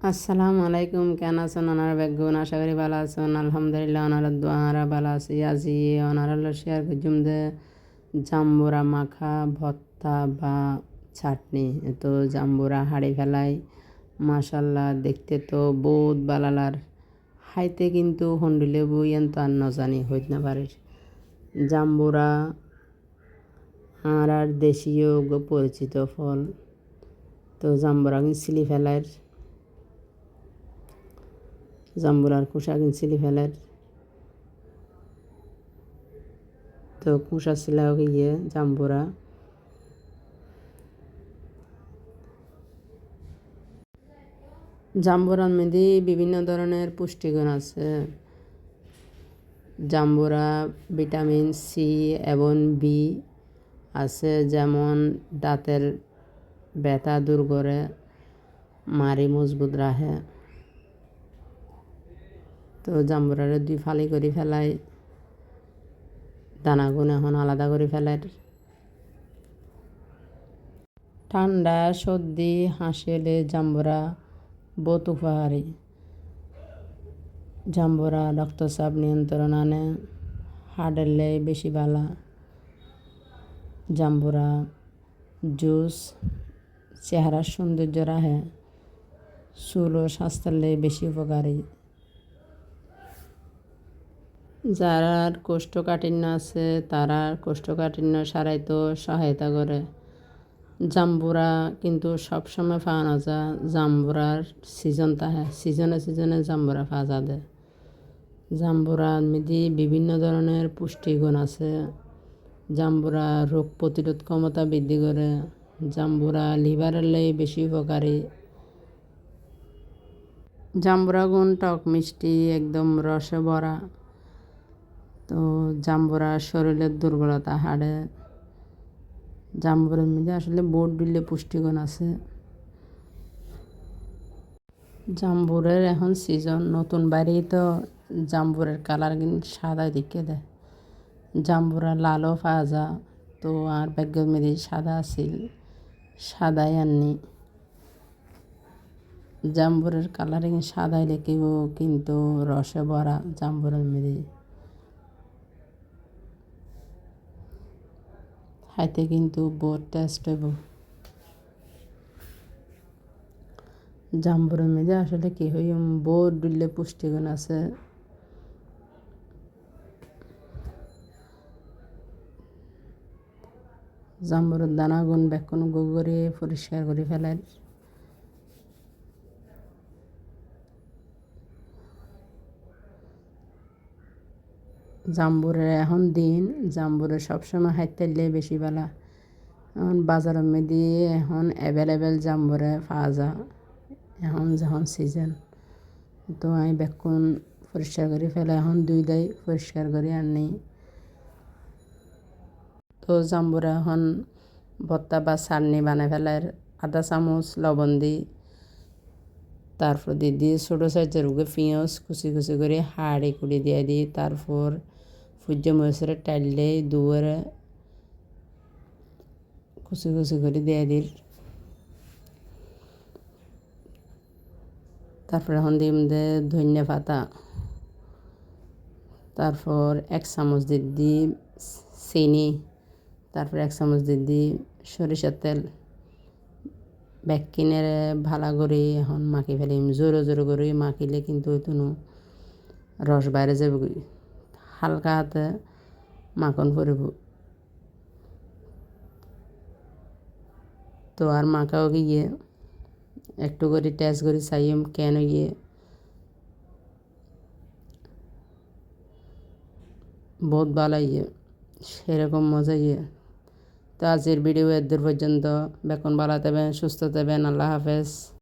আসসালামু আলাইকুম, কেন আছেন ওনারা বেগুন? আশা করি ভালো আছেন। আলহামদুলিল্লাহ ওনারা দোয়ারা ভালো আছি। আজি ওনারা শেয়ার করছুম যে জাম্বুরা মাখা ভর্তা বা চাটনি। তো জাম্বুরা হাড়ি ফেলাই মাশাল্লাহ দেখতে তো বহুত বালালার, খাইতে কিন্তু হন্ডিলে বই তো আর নজানি হইতে না পারে। জাম্বুরা আর দেশীয় পরিচিত ফল। তো জাম্বুরা চিলি ফেলার, জাম্বুরার কুসা কিনছিলি ফেলের। তো কুসা ছিলাও গিয়ে জাম্বুরা জাম্বুরার মধ্যে বিভিন্ন ধরনের পুষ্টিগুণ আছে। জাম্বুরা ভিটামিন সি এবং বি আছে, যেমন দাঁতের ব্যথা দূর করে, মাড়ি মজবুত রাখে। তো জাম্বুরারে দুই ফালি করে ফেলাই, দানাগুণ এখন আলাদা করে ফেলার। ঠান্ডা সর্দি হাসিলে জাম্বুরা বহুত উপকারী। জাম্বুরা রক্তচাপ নিয়ন্ত্রণ আনে, হাড়েরলে বেশি ভালো। জাম্বুরা জুস চেহারার সৌন্দর্য রাখে, চুল ও স্বাস্থ্যের বেশি উপকারী। যারা কোষ্ঠকাঠিন্য আছে তারা কোষ্ঠকাঠিন্য সারাইতেও সহায়তা করে। জাম্বুরা কিন্তু সবসময় পাওয়া না যায়, জাম্বুরার সিজন থাকে, সিজনে সিজনে জাম্বুরা পাওয়া যায়। জাম্বুরার মধ্যে বিভিন্ন ধরনের পুষ্টিগুণ আছে। জাম্বুরা রোগ প্রতিরোধ ক্ষমতা বৃদ্ধি করে। জাম্বুরা লিভারের লাই বেশি উপকারী। জাম্বুরা গুণ টক মিষ্টি, একদম রসে ভরা। তো জাম্বুরা শরীরের দুর্বলতা হাড়ে। জাম্বুরের মধ্যে আসলে বোট দিলে পুষ্টিগুণ আছে। জাম্বুরের এখন সিজন নতুন বাড়ি, তো জাম্বুরের কালার কিন্তু সাদা দিকে দেয়। জাম্বুরা লালও পাওয়া যায়, তো আর ব্যাগের মধ্যে সাদা আছিল, সাদাই আননি। জাম্বুরের কালারিং সাদাই লেখিব, কিন্তু রসে ভরা জাম্বুরের মধ্যে। খাইতে কিন্তু বহুত টেস্ট হইব। জাম্বুরের মধ্যে আসলে কি হই বহুত দিলে পুষ্টিগুণ আছে। জাম্বুরের দানাগুণ বেকন গোবরে পরিষ্কার করে ফেলার। জাম্বুরের এখন দিন, জাম্বুরের সবসময় খাইতে বেশি ভালো। এখন বাজারের মধ্যে এখন অ্যাভেলেবেল জাম্বুরে পাওয়া যায়, এখন যখন সিজন। তো আমি বেকন পরিষ্কার করে ফেলে এখন দুই দেয় পরিষ্কার করে আনি। তো জাম্বুরা এখন ভর্তা বা চাটনি বানাই ফেলার। আধা চামচ লবণ দিই, তারপর দিয়ে ছোটো সাইজের পেঁয়াজ কুচি কুচি করে হাড়ি কুড়ি দিয়ে দিই। তারপর সূর্যমরিচের টাইলে দুয়ারে কুচি কুচি করে দিয়ে দিই। তারপর এখন দিম দে ধনিয়া পাতা। তারপর 1 চামচ দিই চিনি। তারপর 1 চামচ দিই সরিষার তেল। ব্যাকিনের ভালো করে এখন মাখি ফেলিম, জোরে জোরে করে মাখিলে কিন্তু ওইটুনু রস বাইরে যাবে। হালকা হাতে মাখন পড়ব। তো আর মাখাও গিয়ে একটু করে টেস্ট করে চাইম কেন গিয়ে বহুত ভালো সেরকম মজা তো আজকের ভিডিও এর দূর পর্যন্ত। বেকন ভালো থাকবেন, সুস্থ থাকবেন। আল্লাহ হাফেজ।